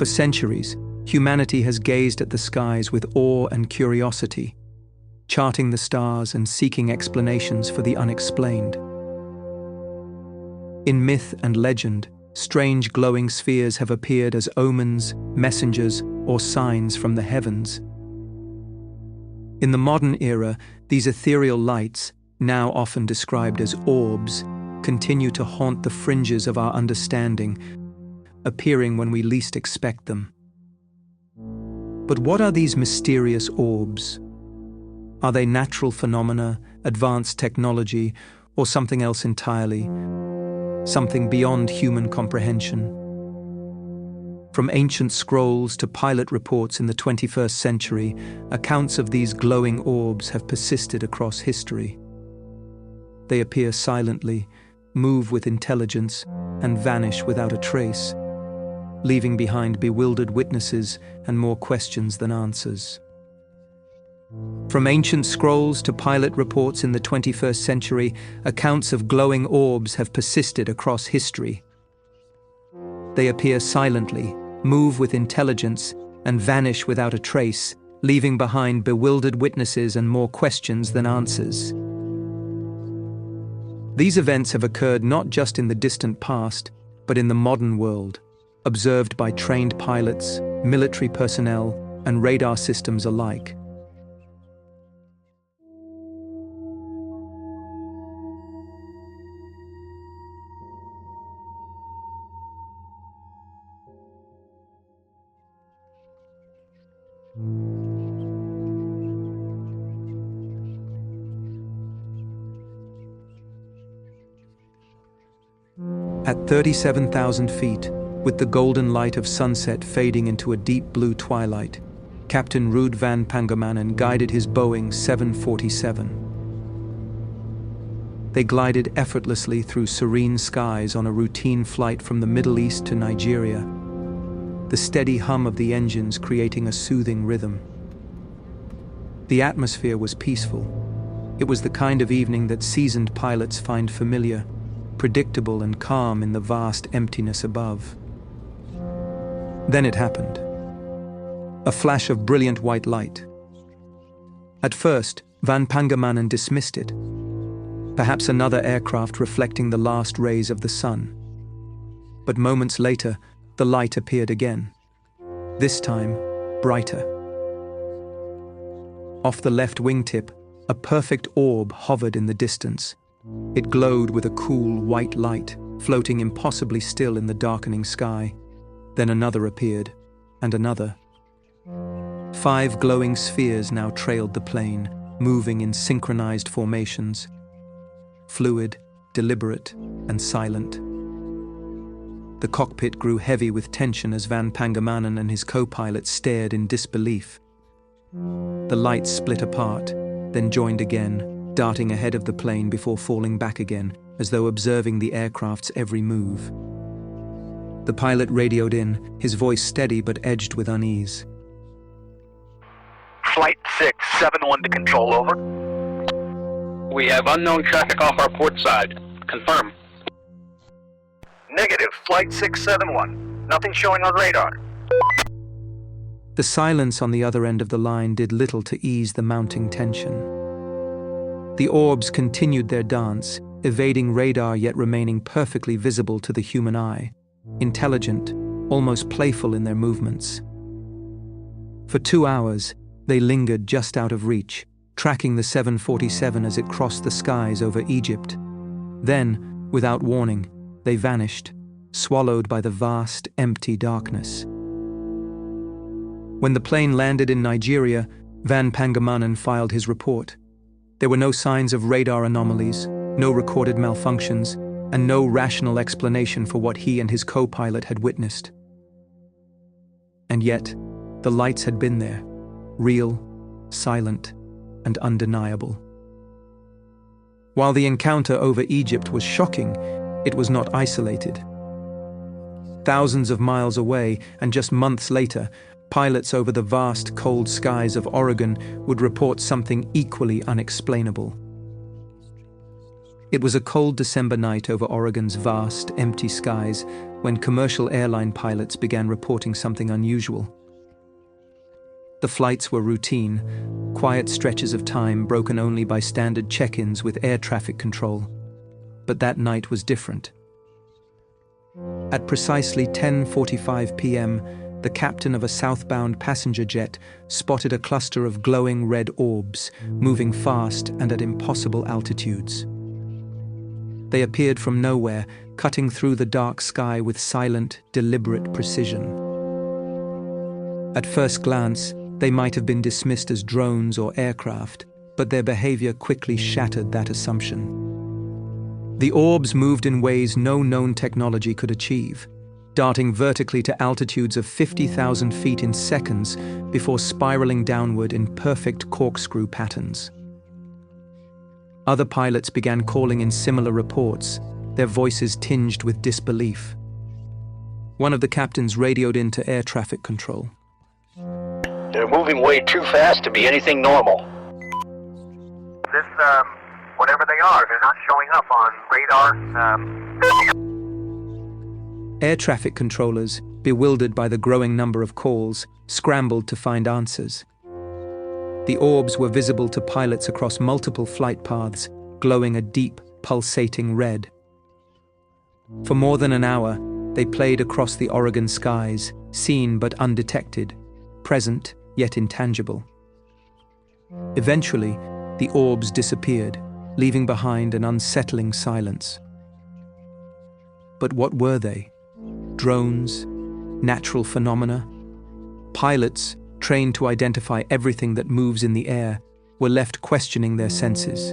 For centuries, humanity has gazed at the skies with awe and curiosity, charting the stars and seeking explanations for the unexplained. In myth and legend, strange glowing spheres have appeared as omens, messengers, or signs from the heavens. In the modern era, these ethereal lights, now often described as orbs, continue to haunt the fringes of our understanding, appearing when we least expect them. But what are these mysterious orbs? Are they natural phenomena, advanced technology, or something else entirely? Something beyond human comprehension? From ancient scrolls to pilot reports in the 21st century, accounts of these glowing orbs have persisted across history. They appear silently, move with intelligence, and vanish without a trace, leaving behind bewildered witnesses and more questions than answers. From ancient scrolls to pilot reports in the 21st century, accounts of glowing orbs have persisted across history. They appear silently, move with intelligence, and vanish without a trace, leaving behind bewildered witnesses and more questions than answers. These events have occurred not just in the distant past, but in the modern world, observed by trained pilots, military personnel, and radar systems alike. At 37,000 feet, with the golden light of sunset fading into a deep blue twilight, Captain Ruud van Pangemannen guided his Boeing 747. They glided effortlessly through serene skies on a routine flight from the Middle East to Nigeria, the steady hum of the engines creating a soothing rhythm. The atmosphere was peaceful. It was the kind of evening that seasoned pilots find familiar, predictable and calm in the vast emptiness above. Then it happened. A flash of brilliant white light. At first, Van Pangemannen dismissed it. Perhaps another aircraft reflecting the last rays of the sun. But moments later, the light appeared again. This time, brighter. Off the left wingtip, a perfect orb hovered in the distance. It glowed with a cool white light, floating impossibly still in the darkening sky. Then another appeared, and another. 5 glowing spheres now trailed the plane, moving in synchronized formations. Fluid, deliberate, and silent. The cockpit grew heavy with tension as Van Pangemannen and his co-pilot stared in disbelief. The lights split apart, then joined again, darting ahead of the plane before falling back again, as though observing the aircraft's every move. The pilot radioed in, his voice steady but edged with unease. Flight 671 to control, over. We have unknown traffic off our port side. Confirm. Negative, Flight 671. Nothing showing on radar. The silence on the other end of the line did little to ease the mounting tension. The orbs continued their dance, evading radar yet remaining perfectly visible to the human eye, intelligent, almost playful in their movements. For 2 hours, they lingered just out of reach, tracking the 747 as it crossed the skies over Egypt. Then, without warning, they vanished, swallowed by the vast, empty darkness. When the plane landed in Nigeria, Van Pangemannen filed his report. There were no signs of radar anomalies, no recorded malfunctions, and no rational explanation for what he and his co-pilot had witnessed. And yet, the lights had been there, real, silent, and undeniable. While the encounter over Egypt was shocking, it was not isolated. Thousands of miles away, and just months later, pilots over the vast, cold skies of Oregon would report something equally unexplainable. It was a cold December night over Oregon's vast, empty skies, when commercial airline pilots began reporting something unusual. The flights were routine, quiet stretches of time broken only by standard check-ins with air traffic control. But that night was different. At precisely 10:45 p.m., the captain of a southbound passenger jet spotted a cluster of glowing red orbs moving fast and at impossible altitudes. They appeared from nowhere, cutting through the dark sky with silent, deliberate precision. At first glance, they might have been dismissed as drones or aircraft, but their behavior quickly shattered that assumption. The orbs moved in ways no known technology could achieve, darting vertically to altitudes of 50,000 feet in seconds before spiraling downward in perfect corkscrew patterns. Other pilots began calling in similar reports, their voices tinged with disbelief. One of the captains radioed into air traffic control. They're moving way too fast to be anything normal. This, whatever they are, they're not showing up on radar. Air traffic controllers, bewildered by the growing number of calls, scrambled to find answers. The orbs were visible to pilots across multiple flight paths, glowing a deep, pulsating red. For more than an hour, they played across the Oregon skies, seen but undetected, present yet intangible. Eventually, the orbs disappeared, leaving behind an unsettling silence. But what were they? Drones? Natural phenomena? Pilots, trained to identify everything that moves in the air, were left questioning their senses.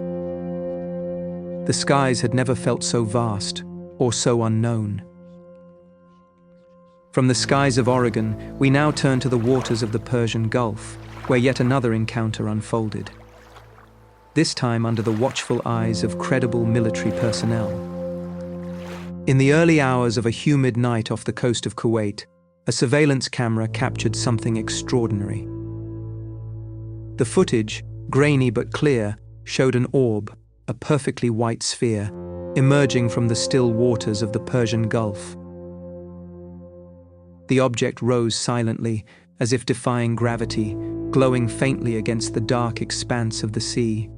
The skies had never felt so vast or so unknown. From the skies of Oregon, we now turn to the waters of the Persian Gulf, where yet another encounter unfolded. This time under the watchful eyes of credible military personnel. In the early hours of a humid night off the coast of Kuwait, a surveillance camera captured something extraordinary. The footage, grainy but clear, showed an orb, a perfectly white sphere, emerging from the still waters of the Persian Gulf. The object rose silently, as if defying gravity, glowing faintly against the dark expanse of the sea.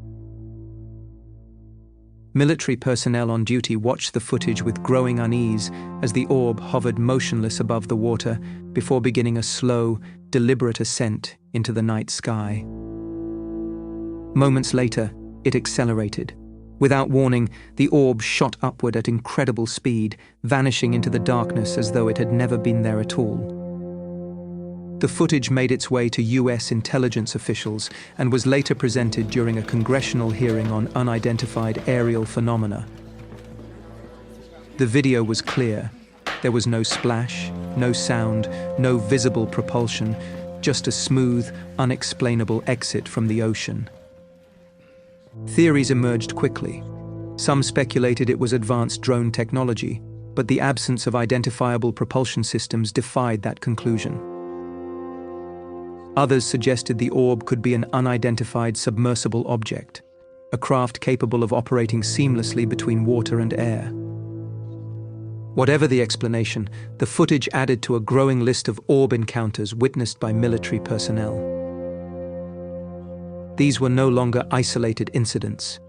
Military personnel on duty watched the footage with growing unease as the orb hovered motionless above the water before beginning a slow, deliberate ascent into the night sky. Moments later, it accelerated. Without warning, the orb shot upward at incredible speed, vanishing into the darkness as though it had never been there at all. The footage made its way to U.S. intelligence officials and was later presented during a congressional hearing on unidentified aerial phenomena. The video was clear. There was no splash, no sound, no visible propulsion, just a smooth, unexplainable exit from the ocean. Theories emerged quickly. Some speculated it was advanced drone technology, but the absence of identifiable propulsion systems defied that conclusion. Others suggested the orb could be an unidentified submersible object, a craft capable of operating seamlessly between water and air. Whatever the explanation, the footage added to a growing list of orb encounters witnessed by military personnel. These were no longer isolated incidents.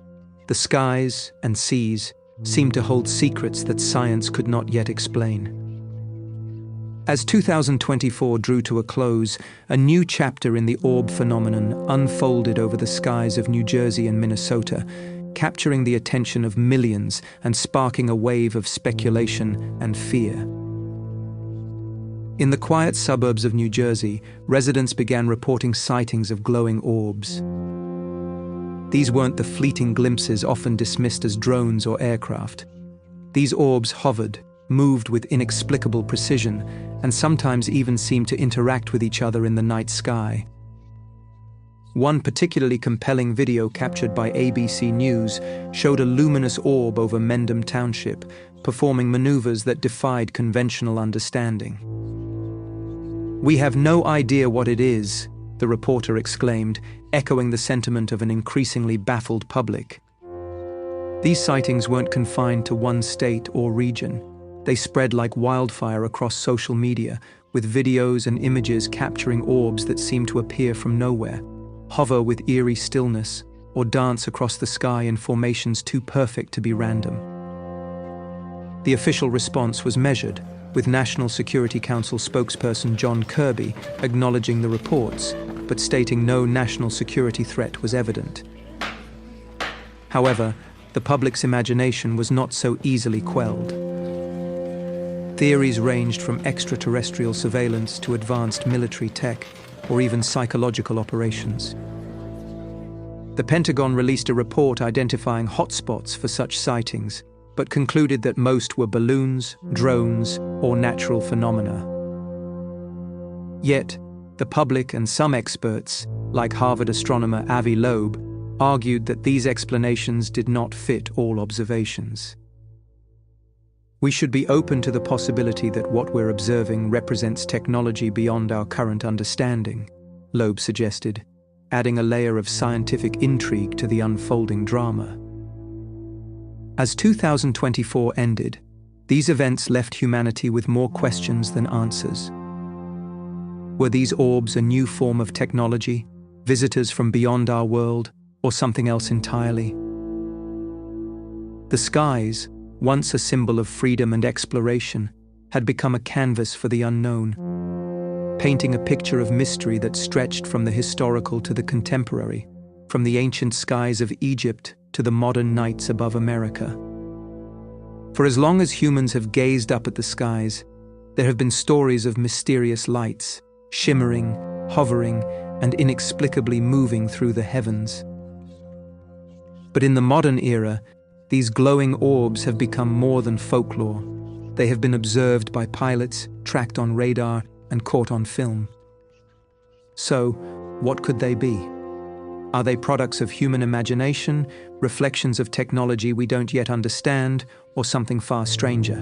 The skies and seas seemed to hold secrets that science could not yet explain. As 2024 drew to a close, a new chapter in the orb phenomenon unfolded over the skies of New Jersey and Minnesota, capturing the attention of millions and sparking a wave of speculation and fear. In the quiet suburbs of New Jersey, residents began reporting sightings of glowing orbs. These weren't the fleeting glimpses often dismissed as drones or aircraft. These orbs hovered, moved with inexplicable precision, and sometimes even seemed to interact with each other in the night sky. One particularly compelling video captured by ABC News showed a luminous orb over Mendham Township, performing maneuvers that defied conventional understanding. "We have no idea what it is," the reporter exclaimed, echoing the sentiment of an increasingly baffled public. These sightings weren't confined to one state or region. They spread like wildfire across social media, with videos and images capturing orbs that seem to appear from nowhere, hover with eerie stillness, or dance across the sky in formations too perfect to be random. The official response was measured, with National Security Council spokesperson John Kirby acknowledging the reports, but stating no national security threat was evident. However, the public's imagination was not so easily quelled. Theories ranged from extraterrestrial surveillance to advanced military tech, or even psychological operations. The Pentagon released a report identifying hotspots for such sightings, but concluded that most were balloons, drones, or natural phenomena. Yet, the public and some experts, like Harvard astronomer Avi Loeb, argued that these explanations did not fit all observations. We should be open to the possibility that what we're observing represents technology beyond our current understanding, Loeb suggested, adding a layer of scientific intrigue to the unfolding drama. As 2024 ended, these events left humanity with more questions than answers. Were these orbs a new form of technology, visitors from beyond our world, or something else entirely? The skies, once a symbol of freedom and exploration, had become a canvas for the unknown, painting a picture of mystery that stretched from the historical to the contemporary, from the ancient skies of Egypt to the modern nights above America. For as long as humans have gazed up at the skies, there have been stories of mysterious lights, shimmering, hovering, and inexplicably moving through the heavens. But in the modern era, these glowing orbs have become more than folklore. They have been observed by pilots, tracked on radar, and caught on film. So, what could they be? Are they products of human imagination, reflections of technology we don't yet understand, or something far stranger?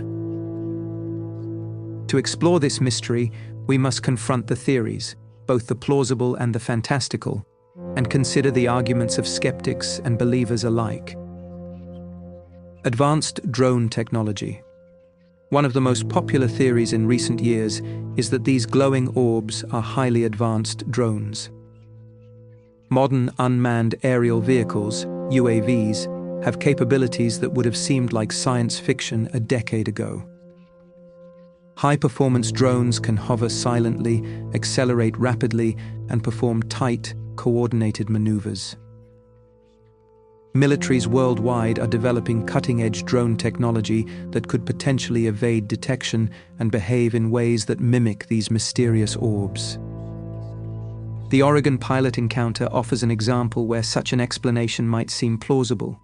To explore this mystery, we must confront the theories, both the plausible and the fantastical, and consider the arguments of skeptics and believers alike. Advanced drone technology. One of the most popular theories in recent years is that these glowing orbs are highly advanced drones. Modern unmanned aerial vehicles, UAVs, have capabilities that would have seemed like science fiction a decade ago. High-performance drones can hover silently, accelerate rapidly, and perform tight, coordinated maneuvers. Militaries worldwide are developing cutting-edge drone technology that could potentially evade detection and behave in ways that mimic these mysterious orbs. The Oregon pilot encounter offers an example where such an explanation might seem plausible.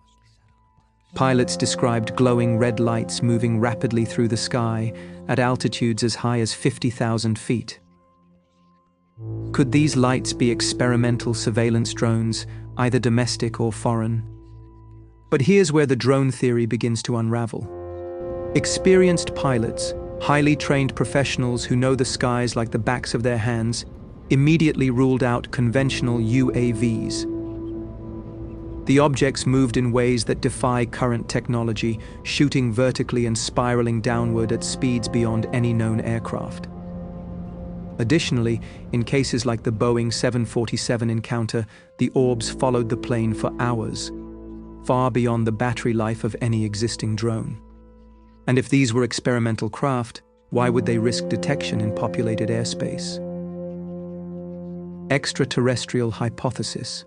Pilots described glowing red lights moving rapidly through the sky at altitudes as high as 50,000 feet. Could these lights be experimental surveillance drones, either domestic or foreign? But here's where the drone theory begins to unravel. Experienced pilots, highly trained professionals who know the skies like the backs of their hands, immediately ruled out conventional UAVs. The objects moved in ways that defy current technology, shooting vertically and spiraling downward at speeds beyond any known aircraft. Additionally, in cases like the Boeing 747 encounter, the orbs followed the plane for hours, far beyond the battery life of any existing drone. And if these were experimental craft, why would they risk detection in populated airspace? Extraterrestrial hypothesis.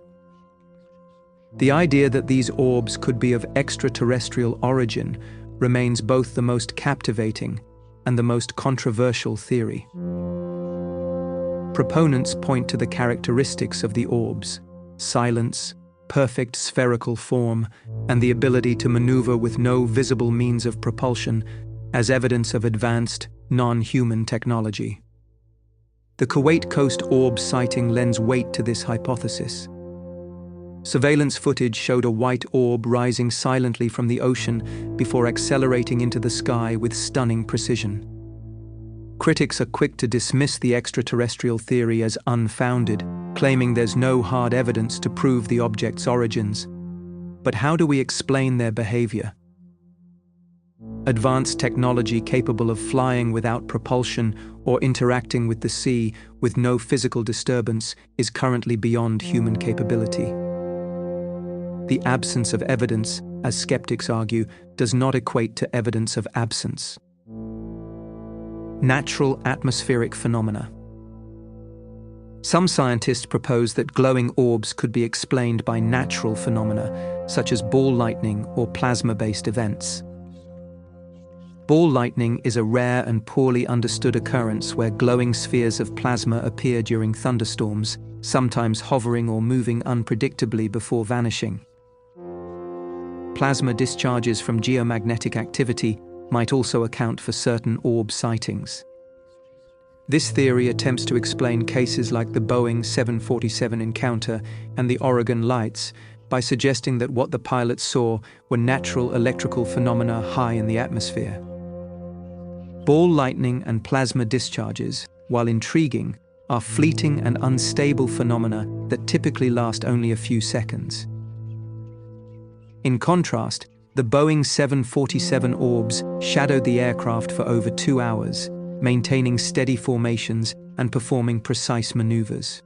The idea that these orbs could be of extraterrestrial origin remains both the most captivating and the most controversial theory. Proponents point to the characteristics of the orbs: silence, perfect spherical form, and the ability to maneuver with no visible means of propulsion as evidence of advanced, non-human technology. The Kuwait Coast orb sighting lends weight to this hypothesis. Surveillance footage showed a white orb rising silently from the ocean before accelerating into the sky with stunning precision. Critics are quick to dismiss the extraterrestrial theory as unfounded, claiming there's no hard evidence to prove the object's origins. But how do we explain their behavior? Advanced technology capable of flying without propulsion or interacting with the sea with no physical disturbance is currently beyond human capability. The absence of evidence, as skeptics argue, does not equate to evidence of absence. Natural atmospheric phenomena. Some scientists propose that glowing orbs could be explained by natural phenomena, such as ball lightning or plasma-based events. Ball lightning is a rare and poorly understood occurrence where glowing spheres of plasma appear during thunderstorms, sometimes hovering or moving unpredictably before vanishing. Plasma discharges from geomagnetic activity might also account for certain orb sightings. This theory attempts to explain cases like the Boeing 747 encounter and the Oregon lights by suggesting that what the pilots saw were natural electrical phenomena high in the atmosphere. Ball lightning and plasma discharges, while intriguing, are fleeting and unstable phenomena that typically last only a few seconds. In contrast, the Boeing 747 orbs shadowed the aircraft for over 2 hours, maintaining steady formations and performing precise maneuvers.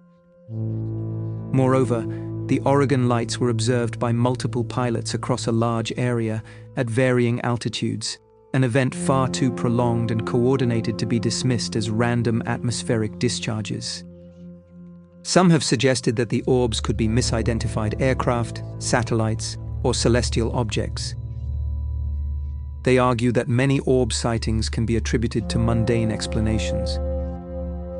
Moreover, the Oregon lights were observed by multiple pilots across a large area at varying altitudes, an event far too prolonged and coordinated to be dismissed as random atmospheric discharges. Some have suggested that the orbs could be misidentified aircraft, satellites, or celestial objects. They argue that many orb sightings can be attributed to mundane explanations.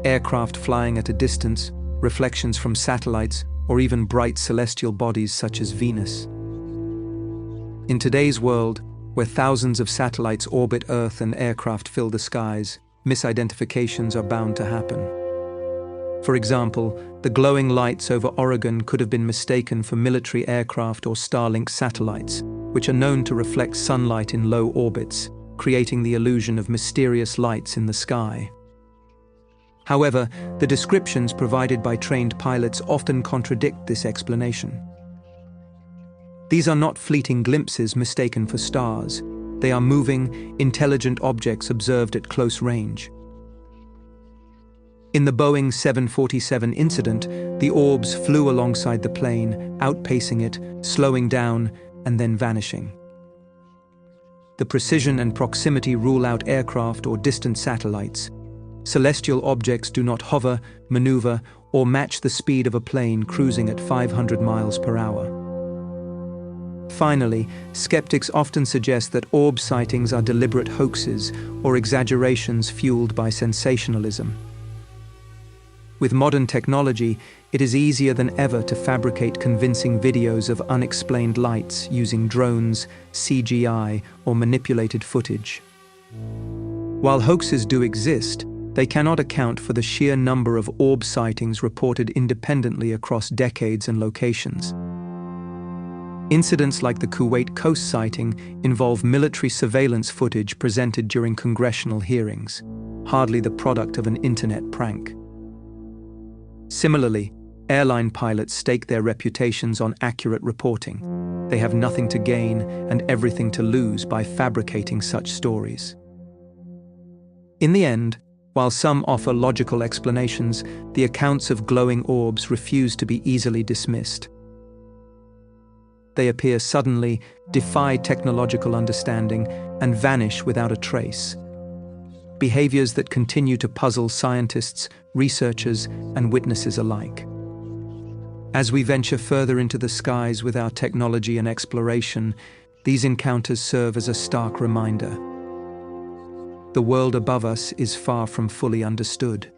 Aircraft flying at a distance, reflections from satellites, or even bright celestial bodies such as Venus. In today's world, where thousands of satellites orbit Earth and aircraft fill the skies, misidentifications are bound to happen. For example, the glowing lights over Oregon could have been mistaken for military aircraft or Starlink satellites, which are known to reflect sunlight in low orbits, creating the illusion of mysterious lights in the sky. However, the descriptions provided by trained pilots often contradict this explanation. These are not fleeting glimpses mistaken for stars. They are moving, intelligent objects observed at close range. In the Boeing 747 incident, the orbs flew alongside the plane, outpacing it, slowing down, and then vanishing. The precision and proximity rule out aircraft or distant satellites. Celestial objects do not hover, maneuver, or match the speed of a plane cruising at 500 miles per hour. Finally, skeptics often suggest that orb sightings are deliberate hoaxes or exaggerations fueled by sensationalism. With modern technology, it is easier than ever to fabricate convincing videos of unexplained lights using drones, CGI, or manipulated footage. While hoaxes do exist, they cannot account for the sheer number of orb sightings reported independently across decades and locations. Incidents like the Kuwait coast sighting involve military surveillance footage presented during congressional hearings, hardly the product of an internet prank. Similarly, airline pilots stake their reputations on accurate reporting. They have nothing to gain and everything to lose by fabricating such stories. In the end, while some offer logical explanations, the accounts of glowing orbs refuse to be easily dismissed. They appear suddenly, defy technological understanding, and vanish without a trace. Behaviors that continue to puzzle scientists, researchers, and witnesses alike. As we venture further into the skies with our technology and exploration, these encounters serve as a stark reminder. The world above us is far from fully understood.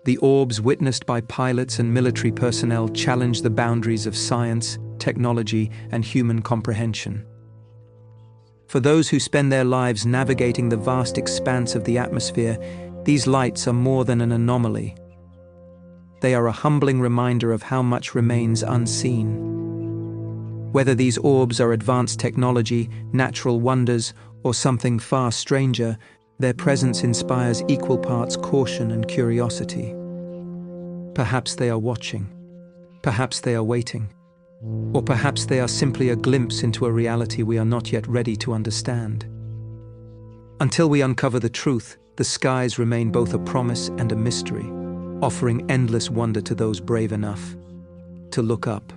The orbs witnessed by pilots and military personnel challenge the boundaries of science, technology, and human comprehension. For those who spend their lives navigating the vast expanse of the atmosphere, these lights are more than an anomaly. They are a humbling reminder of how much remains unseen. Whether these orbs are advanced technology, natural wonders, or something far stranger, their presence inspires equal parts caution and curiosity. Perhaps they are watching. Perhaps they are waiting. Or perhaps they are simply a glimpse into a reality we are not yet ready to understand. Until we uncover the truth, the skies remain both a promise and a mystery, offering endless wonder to those brave enough to look up.